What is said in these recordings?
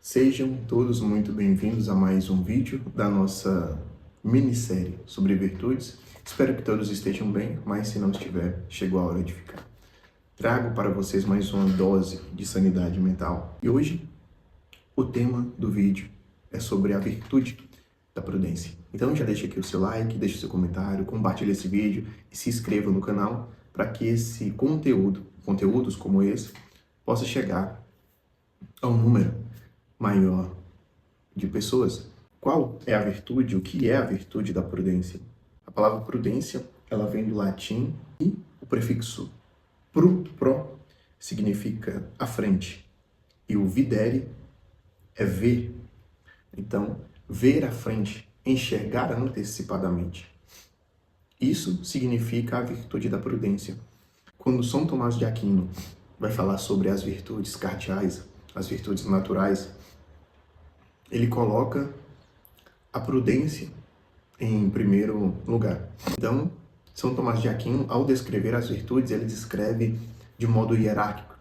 Sejam todos muito bem-vindos a mais um vídeo da nossa minissérie sobre virtudes. Espero que todos estejam bem, mas se não estiver, chegou a hora de ficar. Trago para vocês mais uma dose de sanidade mental. E hoje, o tema do vídeo é sobre a virtude da prudência. Então já deixa aqui o seu like, deixa o seu comentário, compartilha esse vídeo e se inscreva no canal para que esse conteúdos como esse, possa chegar a um número maior de pessoas. Qual é a virtude? O que é a virtude da prudência? A palavra prudência, ela vem do latim e o prefixo pro significa à frente e o videre é ver. Então, ver à frente, enxergar antecipadamente. Isso significa a virtude da prudência. Quando São Tomás de Aquino vai falar sobre as virtudes cardeais, as virtudes naturais, ele coloca a prudência em primeiro lugar. Então, São Tomás de Aquino, ao descrever as virtudes, ele descreve de modo hierárquico,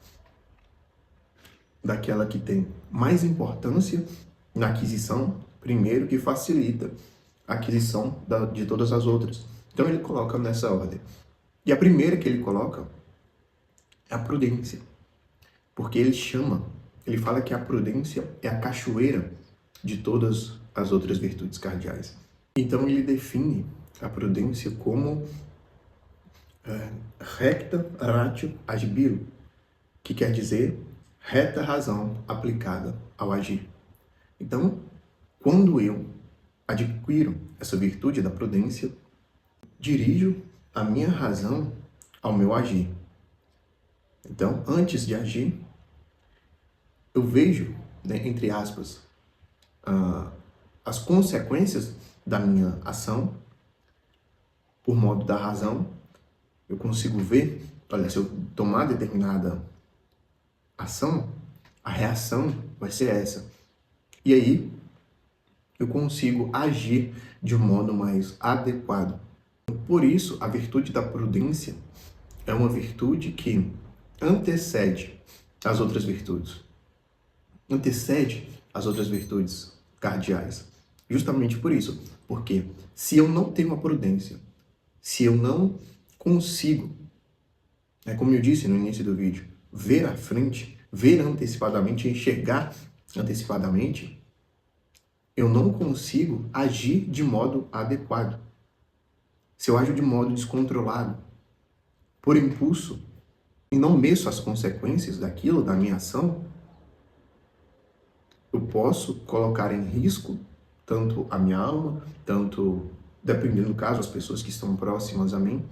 daquela que tem mais importância na aquisição, primeiro, que facilita a aquisição de todas as outras. Então, ele coloca nessa ordem. E a primeira que ele coloca é a prudência, porque ele fala que a prudência é a cachoeira de todas as outras virtudes cardeais. Então ele define a prudência como recta ratio agibilo, que quer dizer reta razão aplicada ao agir. Então, quando eu adquiro essa virtude da prudência, dirijo a minha razão ao meu agir. Então, antes de agir, eu vejo, entre aspas, as consequências da minha ação por modo da razão. Eu consigo ver, olha, se eu tomar determinada ação, a reação vai ser essa. E aí, eu consigo agir de um modo mais adequado. Por isso, a virtude da prudência é uma virtude que antecede as outras virtudes. Antecede as outras virtudes cardeais. Justamente por isso. Porque se eu não tenho a prudência, se eu não consigo, como eu disse no início do vídeo, ver à frente, ver antecipadamente, enxergar antecipadamente, eu não consigo agir de modo adequado. Se eu ajo de modo descontrolado, por impulso, e não meço as consequências daquilo, da minha ação, eu posso colocar em risco tanto a minha alma, tanto, dependendo do caso, as pessoas que estão próximas a mim.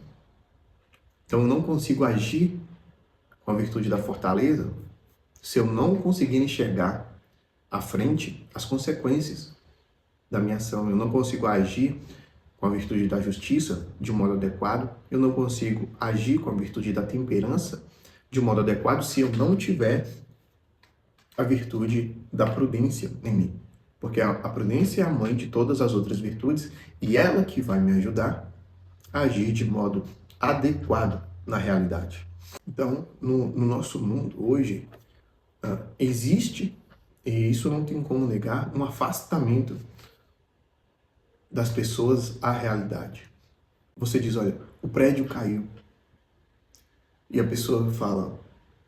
Então eu não consigo agir com a virtude da fortaleza se eu não conseguir enxergar à frente as consequências da minha ação. Eu não consigo agir com a virtude da justiça de um modo adequado. Eu não consigo agir com a virtude da temperança de um modo adequado se eu não tiver a virtude da prudência em mim. Porque a prudência é a mãe de todas as outras virtudes e ela que vai me ajudar a agir de modo adequado na realidade. Então, no nosso mundo hoje, existe, e isso não tem como negar, um afastamento das pessoas à realidade. Você diz, olha, o prédio caiu. E a pessoa fala,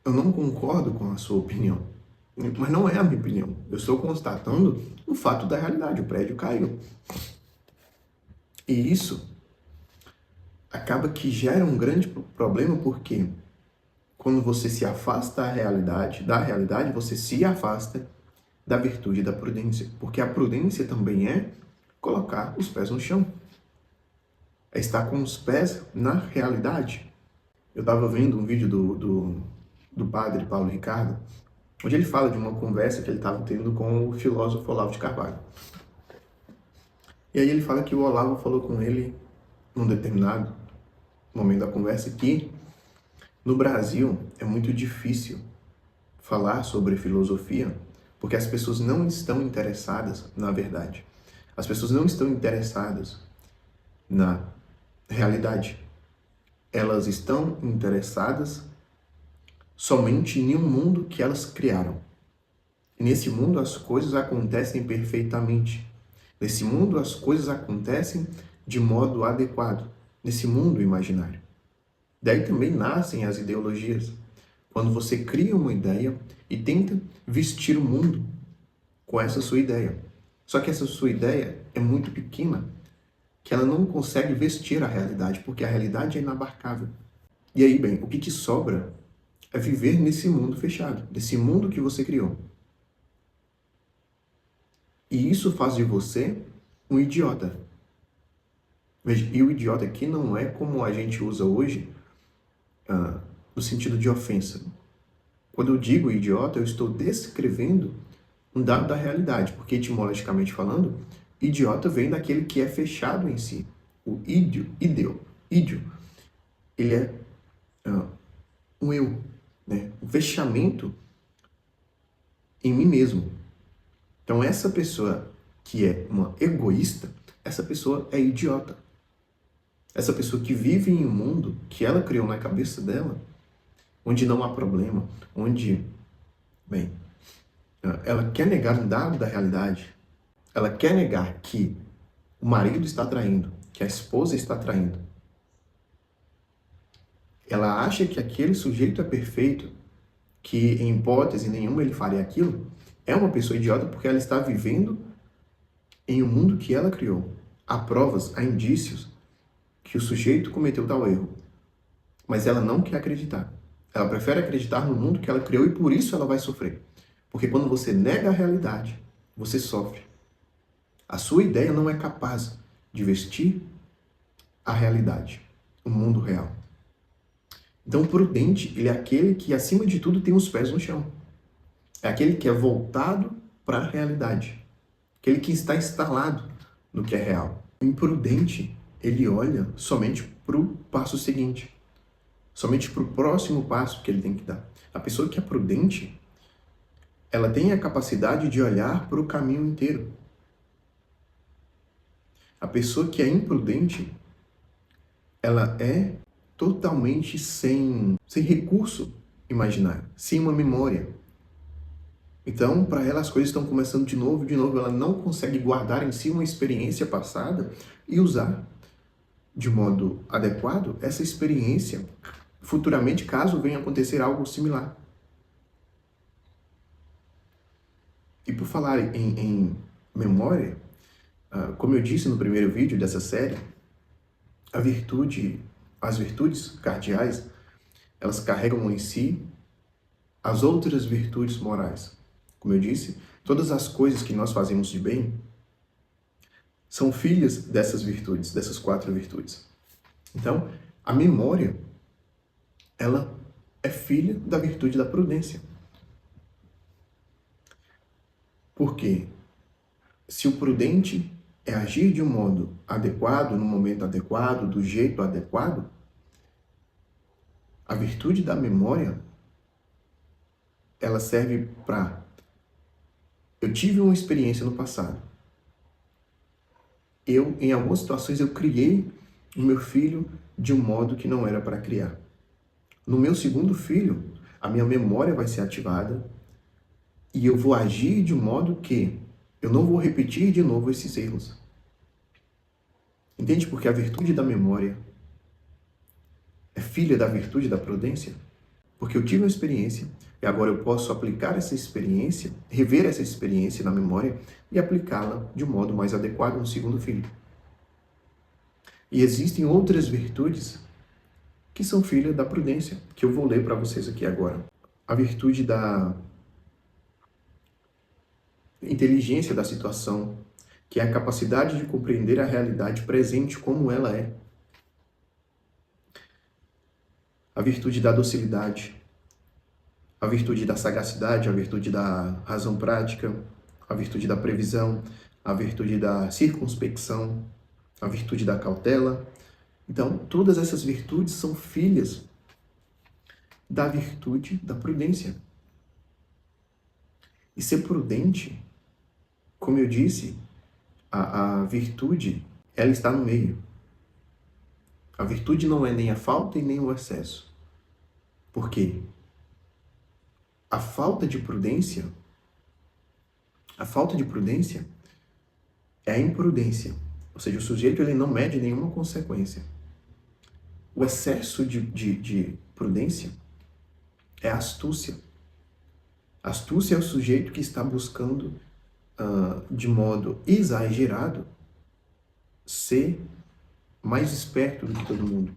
eu não concordo com a sua opinião. Mas não é a minha opinião. Eu estou constatando o fato da realidade. O prédio caiu. E isso acaba que gera um grande problema, porque quando você se afasta da realidade, você se afasta da virtude da prudência. Porque a prudência também é colocar os pés no chão. É estar com os pés na realidade. Eu estava vendo um vídeo do padre Paulo Ricardo, onde ele fala de uma conversa que ele estava tendo com o filósofo Olavo de Carvalho. E aí ele fala que o Olavo falou com ele, num determinado momento da conversa, que no Brasil é muito difícil falar sobre filosofia, porque as pessoas não estão interessadas na verdade. As pessoas não estão interessadas na realidade. Elas estão interessadas somente em um mundo que elas criaram. E nesse mundo as coisas acontecem perfeitamente. Nesse mundo as coisas acontecem de modo adequado. Nesse mundo imaginário. Daí também nascem as ideologias. Quando você cria uma ideia e tenta vestir o mundo com essa sua ideia. Só que essa sua ideia é muito pequena, que ela não consegue vestir a realidade, porque a realidade é inabarcável. E aí, bem, o que te sobra é viver nesse mundo fechado, desse mundo que você criou. E isso faz de você um idiota. Veja, e o idiota aqui não é como a gente usa hoje, no sentido de ofensa. Quando eu digo idiota, eu estou descrevendo um dado da realidade, porque etimologicamente falando, idiota vem daquele que é fechado em si. O ídio, ele é um eu, né? Um fechamento em mim mesmo. Então essa pessoa que é uma egoísta, essa pessoa é idiota. Essa pessoa que vive em um mundo que ela criou na cabeça dela, onde não há problema, onde, bem, ela quer negar um dado da realidade, ela quer negar que o marido está traindo, que a esposa está traindo. Ela acha que aquele sujeito é perfeito, que em hipótese nenhuma ele faria aquilo. É uma pessoa idiota porque ela está vivendo em um mundo que ela criou. Há provas, há indícios que o sujeito cometeu tal erro. Mas ela não quer acreditar. Ela prefere acreditar no mundo que ela criou e por isso ela vai sofrer. Porque quando você nega a realidade, você sofre. A sua ideia não é capaz de vestir a realidade, o mundo real. Então, o prudente, ele é aquele que, acima de tudo, tem os pés no chão. É aquele que é voltado para a realidade. Aquele que está instalado no que é real. O imprudente, ele olha somente para o passo seguinte. Somente para o próximo passo que ele tem que dar. A pessoa que é prudente, ela tem a capacidade de olhar para o caminho inteiro. A pessoa que é imprudente, ela é totalmente sem recurso imaginário, sem uma memória. Então, para ela, as coisas estão começando de novo, ela não consegue guardar em si uma experiência passada e usar de modo adequado essa experiência futuramente, caso venha acontecer algo similar. E por falar em memória, como eu disse no primeiro vídeo dessa série, as virtudes cardeais, elas carregam em si as outras virtudes morais. Como eu disse, todas as coisas que nós fazemos de bem são filhas dessas virtudes, dessas 4 virtudes. Então, a memória, ela é filha da virtude da prudência. Porque se o prudente é agir de um modo adequado, no momento adequado, do jeito adequado, a virtude da memória, ela serve para... Eu tive uma experiência no passado. Em algumas situações, eu criei o meu filho de um modo que não era para criar. No meu segundo filho, a minha memória vai ser ativada e eu vou agir de um modo que eu não vou repetir de novo esses erros. Entende? Porque a virtude da memória é filha da virtude da prudência. Porque eu tive uma experiência e agora eu posso aplicar essa experiência, rever essa experiência na memória e aplicá-la de um modo mais adequado no segundo filho. E existem outras virtudes que são filhas da prudência, que eu vou ler para vocês aqui agora. A virtude da inteligência da situação, que é a capacidade de compreender a realidade presente como ela é. A virtude da docilidade, a virtude da sagacidade, a virtude da razão prática, a virtude da previsão, a virtude da circunspecção, a virtude da cautela. Então, todas essas virtudes são filhas da virtude da prudência. E ser prudente, como eu disse, a virtude, ela está no meio. A virtude não é nem a falta e nem o excesso. Por quê? A falta de prudência A falta de prudência é a imprudência, ou seja, o sujeito ele não mede nenhuma consequência. O excesso de prudência é a astúcia. A astúcia é o sujeito que está buscando, de modo exagerado, ser mais esperto do que todo mundo.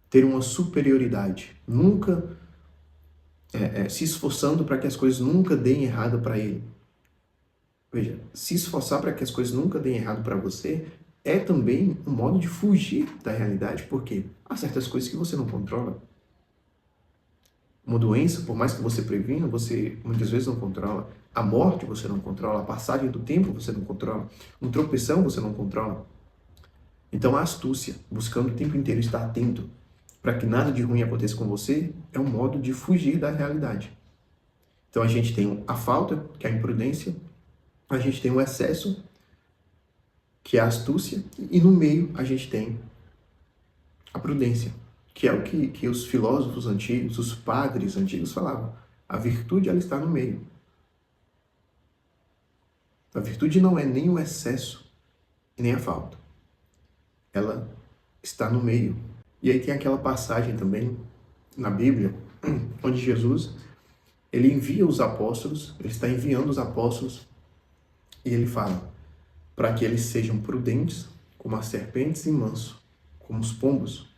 Ter uma superioridade. Nunca se esforçando para que as coisas nunca deem errado para ele. Veja, se esforçar para que as coisas nunca deem errado para você é também um modo de fugir da realidade, porque há certas coisas que você não controla. Uma doença, por mais que você previna, você muitas vezes não controla. A morte você não controla, a passagem do tempo você não controla, um tropeção você não controla. Então a astúcia, buscando o tempo inteiro estar atento para que nada de ruim aconteça com você, é um modo de fugir da realidade. Então a gente tem a falta, que é a imprudência, a gente tem o excesso, que é a astúcia, e no meio a gente tem a prudência, que é o que os filósofos antigos, os padres antigos falavam. A virtude, ela está no meio. A virtude não é nem o excesso e nem a falta. Ela está no meio. E aí tem aquela passagem também na Bíblia, onde Jesus, ele envia os apóstolos, ele está enviando os apóstolos, e ele fala para que eles sejam prudentes como as serpentes e mansos como os pombos.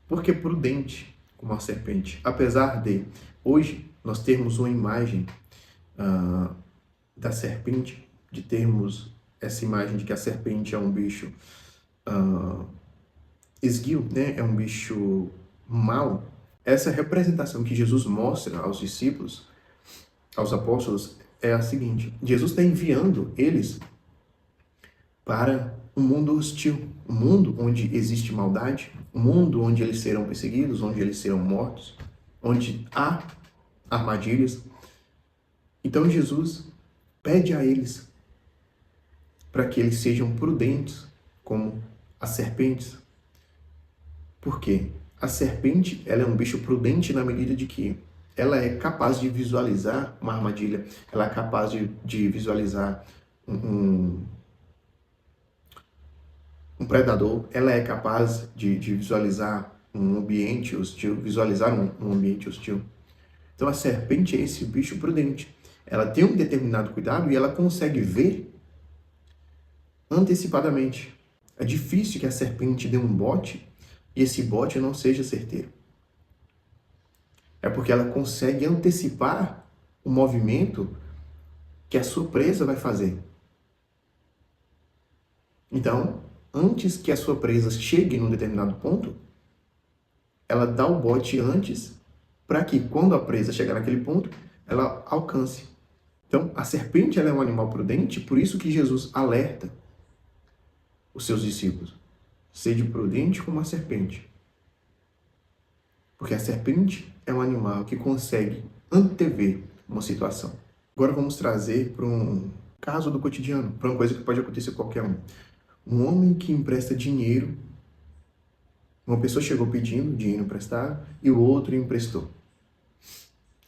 Por que prudente como a serpente? Apesar de hoje nós termos uma imagem da serpente, de termos essa imagem de que a serpente é um bicho esguio, né? É um bicho mau. Essa representação que Jesus mostra aos discípulos, aos apóstolos, é a seguinte: Jesus está enviando eles para um mundo hostil, um mundo onde existe maldade, um mundo onde eles serão perseguidos, onde eles serão mortos, onde há armadilhas. Então Jesus pede a eles para que eles sejam prudentes como as serpentes. Por quê? A serpente, ela é um bicho prudente na medida de que ela é capaz de visualizar uma armadilha, ela é capaz de visualizar um predador, ela é capaz de visualizar um ambiente hostil, visualizar um ambiente hostil. Então a serpente é esse bicho prudente. Ela tem um determinado cuidado e ela consegue ver antecipadamente. É difícil que a serpente dê um bote e esse bote não seja certeiro. É porque ela consegue antecipar o movimento que a sua presa vai fazer. Então, antes que a sua presa chegue num determinado ponto, ela dá o bote antes para que, quando a presa chegar naquele ponto, ela alcance. Então, a serpente ela é um animal prudente, por isso que Jesus alerta os seus discípulos. Sede prudente como a serpente. Porque a serpente é um animal que consegue antever uma situação. Agora vamos trazer para um caso do cotidiano, para uma coisa que pode acontecer com qualquer um. Um homem que empresta dinheiro, uma pessoa chegou pedindo dinheiro emprestado e o outro emprestou.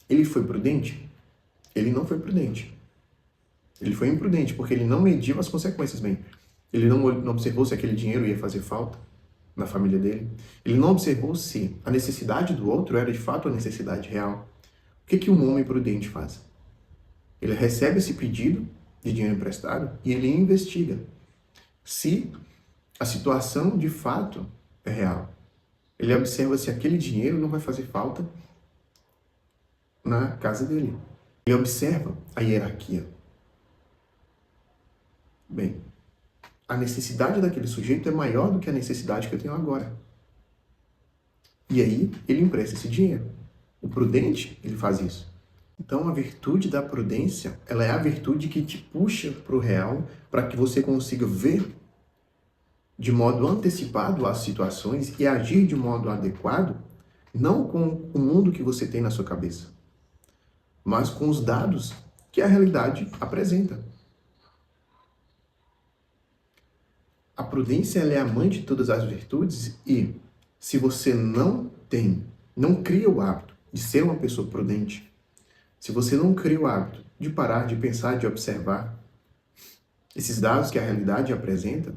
Ele foi prudente? Ele não foi prudente. Ele foi imprudente, porque ele não mediu as consequências bem. Ele não observou se aquele dinheiro ia fazer falta na família dele. Ele não observou se a necessidade do outro era de fato a necessidade real. O que um homem prudente faz? Ele recebe esse pedido de dinheiro emprestado e ele investiga se a situação de fato é real. Ele observa se aquele dinheiro não vai fazer falta na casa dele. Ele observa a hierarquia. Bem, a necessidade daquele sujeito é maior do que a necessidade que eu tenho agora. E aí, ele empresta esse dinheiro. O prudente, ele faz isso. Então, a virtude da prudência, ela é a virtude que te puxa para o real, para que você consiga ver de modo antecipado as situações e agir de modo adequado, não com o mundo que você tem na sua cabeça, mas com os dados que a realidade apresenta. A prudência ela é a mãe de todas as virtudes e se você não cria o hábito de ser uma pessoa prudente, se você não cria o hábito de parar, de pensar, de observar esses dados que a realidade apresenta,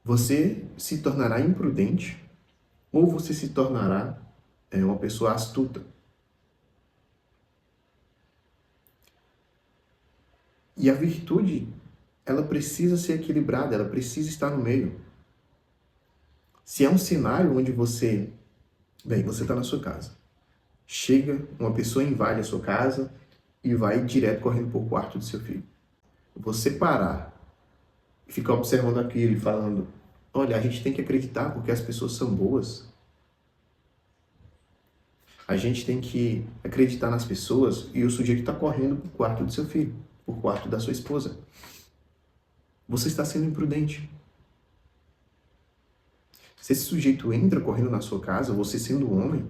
você se tornará imprudente ou você se tornará uma pessoa astuta. E a virtude, ela precisa ser equilibrada, ela precisa estar no meio. Se é um cenário onde você está na sua casa, chega, uma pessoa invade a sua casa e vai direto correndo para o quarto do seu filho. Você parar e ficar observando aquilo e falando, olha, a gente tem que acreditar porque as pessoas são boas. A gente tem que acreditar nas pessoas e o sujeito está correndo para o quarto do seu filho, para o quarto da sua esposa. Você está sendo imprudente. Se esse sujeito entra correndo na sua casa, você sendo homem,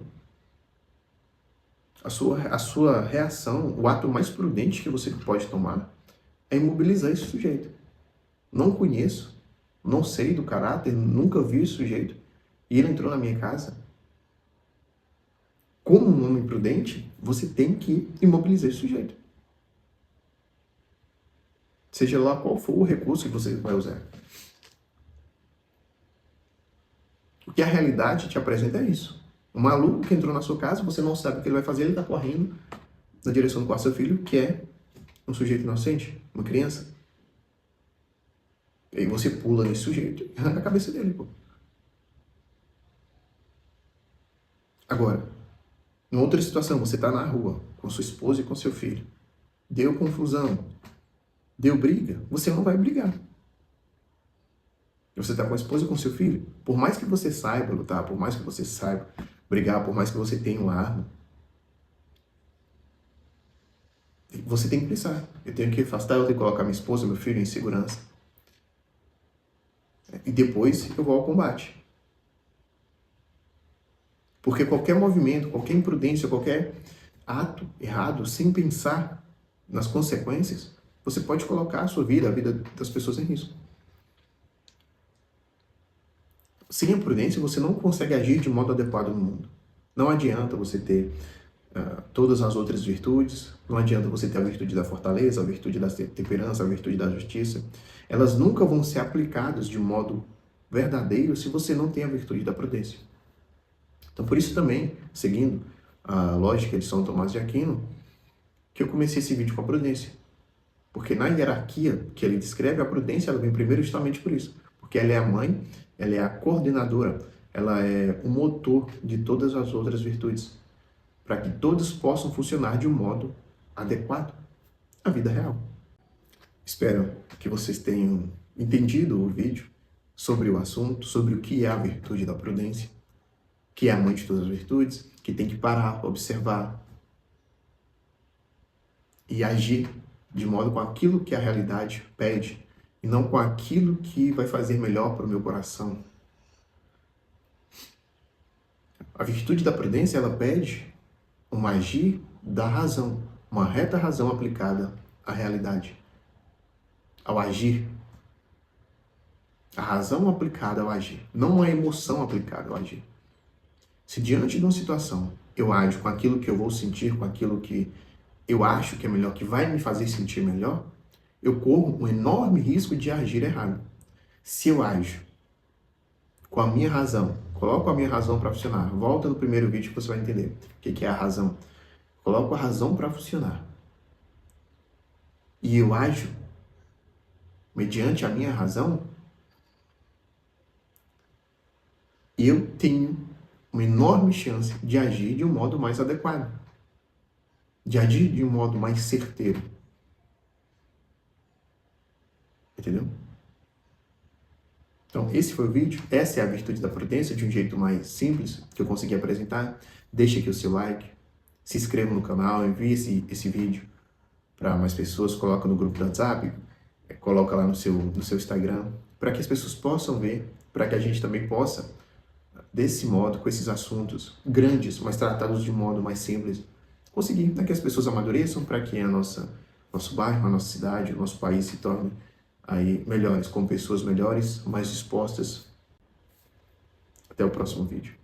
a sua reação, o ato mais prudente que você pode tomar é imobilizar esse sujeito. Não conheço, não sei do caráter, nunca vi esse sujeito, e ele entrou na minha casa. Como um homem prudente, você tem que imobilizar esse sujeito. Seja lá qual for o recurso que você vai usar. O que a realidade te apresenta é isso. Um maluco que entrou na sua casa, você não sabe o que ele vai fazer, ele está correndo na direção do quarto do seu filho, que é um sujeito inocente, uma criança. E aí você pula nesse sujeito e arranca a cabeça dele, pô. Agora, em outra situação, você está na rua com sua esposa e com seu filho. Deu confusão, deu briga, você não vai brigar. Você está com a esposa e com seu filho. Por mais que você saiba lutar, por mais que você saiba brigar, por mais que você tenha uma arma, você tem que pensar. Eu tenho que afastar, eu tenho que colocar minha esposa e meu filho em segurança. E depois eu vou ao combate. Porque qualquer movimento, qualquer imprudência, qualquer ato errado, sem pensar nas consequências, você pode colocar a sua vida, a vida das pessoas em risco. Sem a prudência, você não consegue agir de modo adequado no mundo. Não adianta você ter todas as outras virtudes, não adianta você ter a virtude da fortaleza, a virtude da temperança, a virtude da justiça. Elas nunca vão ser aplicadas de modo verdadeiro se você não tem a virtude da prudência. Então, por isso também, seguindo a lógica de São Tomás de Aquino, que eu comecei esse vídeo com a prudência. Porque na hierarquia que ele descreve, a prudência ela vem primeiro justamente por isso. Porque ela é a mãe, ela é a coordenadora, ela é o motor de todas as outras virtudes, para que todas possam funcionar de um modo adequado à vida real. Espero que vocês tenham entendido o vídeo sobre o assunto, sobre o que é a virtude da prudência, que é a mãe de todas as virtudes, que tem que parar, observar e agir de modo com aquilo que a realidade pede e não com aquilo que vai fazer melhor para o meu coração. A virtude da prudência, ela pede um agir da razão, uma reta razão aplicada à realidade, ao agir. A razão aplicada ao agir, não a emoção aplicada ao agir. Se diante de uma situação eu ajo com aquilo que eu vou sentir, com aquilo que eu acho que é melhor, que vai me fazer sentir melhor, eu corro um enorme risco de agir errado. Se eu ajo com a minha razão, coloco a minha razão para funcionar, volta no primeiro vídeo que você vai entender o que é a razão. Coloco a razão para funcionar. E eu ajo mediante a minha razão, eu tenho uma enorme chance de agir de um modo mais adequado, de agir de um modo mais certeiro. Entendeu? Então, esse foi o vídeo. Essa é a virtude da prudência, de um jeito mais simples que eu consegui apresentar. Deixe aqui o seu like, se inscreva no canal, envie esse vídeo para mais pessoas, coloca no grupo do WhatsApp, coloca lá no seu Instagram, para que as pessoas possam ver, para que a gente também possa, desse modo, com esses assuntos grandes, mas tratados de modo mais simples, conseguir para que as pessoas amadureçam, para que nosso bairro, a nossa cidade, o nosso país se torne aí melhores, com pessoas melhores, mais dispostas. Até o próximo vídeo.